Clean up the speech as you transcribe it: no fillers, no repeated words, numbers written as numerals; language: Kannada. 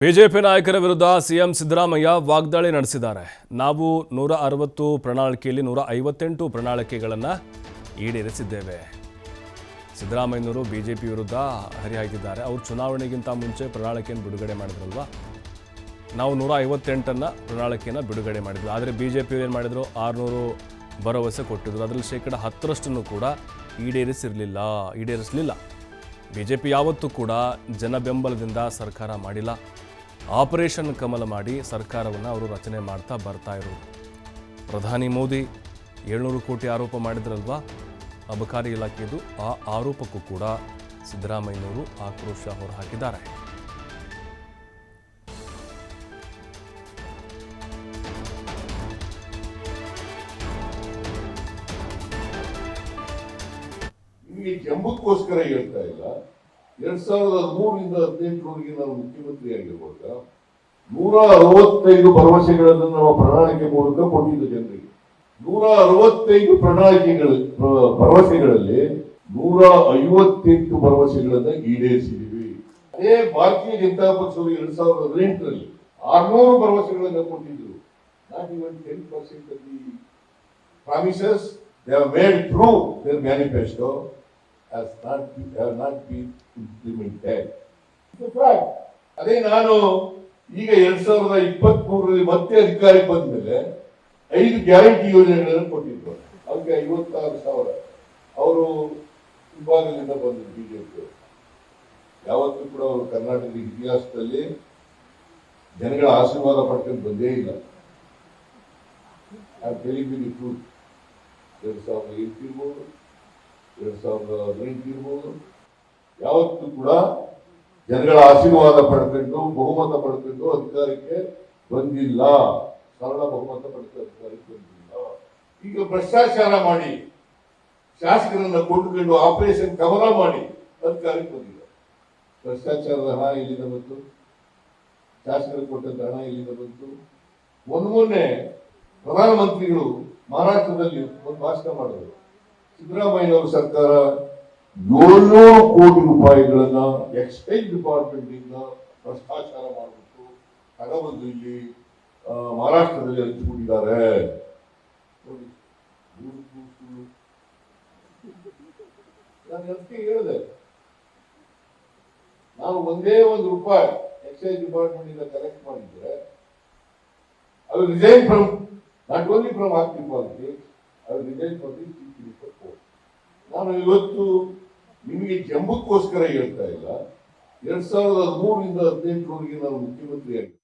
ಬಿಜೆಪಿ ನಾಯಕರ ವಿರುದ್ಧ ಸಿಎಂ ಸಿದ್ದರಾಮಯ್ಯ ವಾಗ್ದಾಳಿ ನಡೆಸಿದ್ದಾರೆ. ನಾವು 160 ಪ್ರಣಾಳಿಕೆಯಲ್ಲಿ 158 ಪ್ರಣಾಳಿಕೆಗಳನ್ನು ಈಡೇರಿಸಿದ್ದೇವೆ. ಸಿದ್ದರಾಮಯ್ಯನವರು ಬಿಜೆಪಿ ವಿರುದ್ಧ ಹರಿಹಾಯ್ದಿದ್ದಾರೆ. ಅವರು ಚುನಾವಣೆಗಿಂತ ಮುಂಚೆ ಪ್ರಣಾಳಿಕೆಯನ್ನು ಬಿಡುಗಡೆ ಮಾಡಿದ್ರಲ್ವಾ, ನಾವು 158 ಪ್ರಣಾಳಿಕೆಯನ್ನು ಬಿಡುಗಡೆ ಮಾಡಿದ್ವಿ. ಆದರೆ ಬಿಜೆಪಿ ಏನು ಮಾಡಿದ್ರು, 600 ಭರವಸೆ ಕೊಟ್ಟಿದ್ರು. ಅದರಲ್ಲಿ %10 ಕೂಡ ಈಡೇರಿಸಲಿಲ್ಲ. ಬಿಜೆಪಿ ಯಾವತ್ತೂ ಕೂಡ ಜನ ಬೆಂಬಲದಿಂದ ಸರ್ಕಾರ ಮಾಡಿಲ್ಲ. ಆಪರೇಷನ್ ಕಮಲ ಮಾಡಿ ಸರ್ಕಾರವನ್ನು ಅವರು ರಚನೆ ಮಾಡ್ತಾ ಬರ್ತಾ ಇರೋದು. ಪ್ರಧಾನಿ ಮೋದಿ 700 ಕೋಟಿ ಆರೋಪ ಮಾಡಿದ್ರಲ್ವಾ ಅಬಕಾರಿ ಇಲಾಖೆದು, ಆ ಆರೋಪಕ್ಕೂ ಕೂಡ ಸಿದ್ದರಾಮಯ್ಯನವರು ಆಕ್ರೋಶ ಹೊರಹಾಕಿದ್ದಾರೆ. ನಿಮಗೆ ಜಂಬಕ್ಕೋಸ್ಕರ ಹೇಳ್ತಾ ಇಲ್ಲ. 2013ರಿಂದ 2018ರವರೆಗೆ ನಾವು ಮುಖ್ಯಮಂತ್ರಿ ಆಗಿರುವಾಗ 165 ಭರವಸೆಗಳನ್ನು ನಾವು ಪ್ರಣಾಳಿಕೆ ಮೂಲಕ ಕೊಟ್ಟಿದ್ದು ಜನರಿಗೆ. 165 ಭರವಸೆಗಳಲ್ಲಿ 158 ಭರವಸೆಗಳನ್ನು ಈಡೇರಿಸಿದೀವಿ. ಅದೇ ಭಾರತೀಯ ಜನತಾ ಪಕ್ಷವು 2018ರಲ್ಲಿ 600 ಭರವಸೆಗಳನ್ನು ಕೊಟ್ಟಿದ್ರು. Not even 10% of the promises they have made through their manifesto have not been implemented. ಅದೇ ನಾನು ಈಗ 2023ರಲ್ಲಿ ಮತ್ತೆ ಅಧಿಕಾರಕ್ಕೆ ಬಂದ ಮೇಲೆ 5 ಗ್ಯಾರಂಟಿ ಯೋಜನೆಗಳನ್ನು ಕೊಟ್ಟಿದ್ರು. ಅದಕ್ಕೆ 56,000 ಅವರು ವಿಭಾಗದಿಂದ ಬಂದರು ಬಿಜೆಪಿ. ಯಾವತ್ತೂ ಕೂಡ ಅವರು ಕರ್ನಾಟಕದ ಇತಿಹಾಸದಲ್ಲಿ ಜನಗಳ ಆಶೀರ್ವಾದ ಪಡ್ಕೊಂಡು ಬಂದೇ ಇಲ್ಲ. ಆ ತೆಲುಗಿನ ಟ್ರೂತ್ 2008 ಇರ್ಬೋದು, 2018 ಇರ್ಬೋದು, ಯಾವತ್ತೂ ಕೂಡ ಜನಗಳ ಆಶೀರ್ವಾದ ಪಡ್ಕೊಂಡು ಬಹುಮತ ಪಡ್ಕೊಂಡು ಅಧಿಕಾರಕ್ಕೆ ಬಂದಿಲ್ಲ. ಸರಳ ಬಹುಮತ ಪಡ್ಕೊಂಡು ಅಧಿಕಾರಕ್ಕೆ ಬಂದಿಲ್ಲ. ಈಗ ಭ್ರಷ್ಟಾಚಾರ ಮಾಡಿ ಶಾಸಕರನ್ನ ಕೊಂಡುಕೊಂಡು ಆಪರೇಷನ್ ಕಮಲ ಮಾಡಿ ಅಧಿಕಾರಕ್ಕೆ ಬಂದಿಲ್ಲ. ಭ್ರಷ್ಟಾಚಾರದ ಹಣ ಎಲ್ಲಿಂದ ಬಂತು? ಶಾಸಕರಿಗೆ ಕೊಟ್ಟಂತ ಹಣ ಎಲ್ಲಿಂದ ಬಂತು? ಮೊನ್ನೆ ಪ್ರಧಾನಮಂತ್ರಿಗಳು ಮಹಾರಾಷ್ಟ್ರದಲ್ಲಿ ಒಂದು ಭಾಷಣ ಮಾಡಿದರು. ಸಿದ್ದರಾಮಯ್ಯನವರ ಸರ್ಕಾರ 700 ಕೋಟಿ ರೂಪಾಯಿಗಳನ್ನ ಎಕ್ಸೈಸ್ ಡಿಪಾರ್ಟ್ಮೆಂಟ್ ಇಂದ ಭ್ರಷ್ಟಾಚಾರ ಮಾಡಿಬಿಟ್ಟು ತಗೊಬಂದು ಇಲ್ಲಿ ಮಹಾರಾಷ್ಟ್ರದಲ್ಲಿ ಹಂಚಿಕೊಂಡಿದ್ದಾರೆ. ನಾನು ಅದಕ್ಕೆ ಹೇಳಿದೆ, ನಾನು ಒಂದೇ ₹1 ಎಕ್ಸೈಸ್ ಡಿಪಾರ್ಟ್ಮೆಂಟ್ ಇಂದ ಕಲೆಕ್ಟ್ ಮಾಡಿದ್ರೆ ಅದು resign from not only from active politics, ಅದು resign from the chief minister post. ನಾನು ಇವತ್ತು ನಿಮಗೆ ಜಂಬಕ್ಕೋಸ್ಕರ ಹೇಳ್ತಾ ಇಲ್ಲ. 2013ರಿಂದ 2018ರವರೆಗೆ ನಾನು ಮುಖ್ಯಮಂತ್ರಿ ಆಗಿದೆ.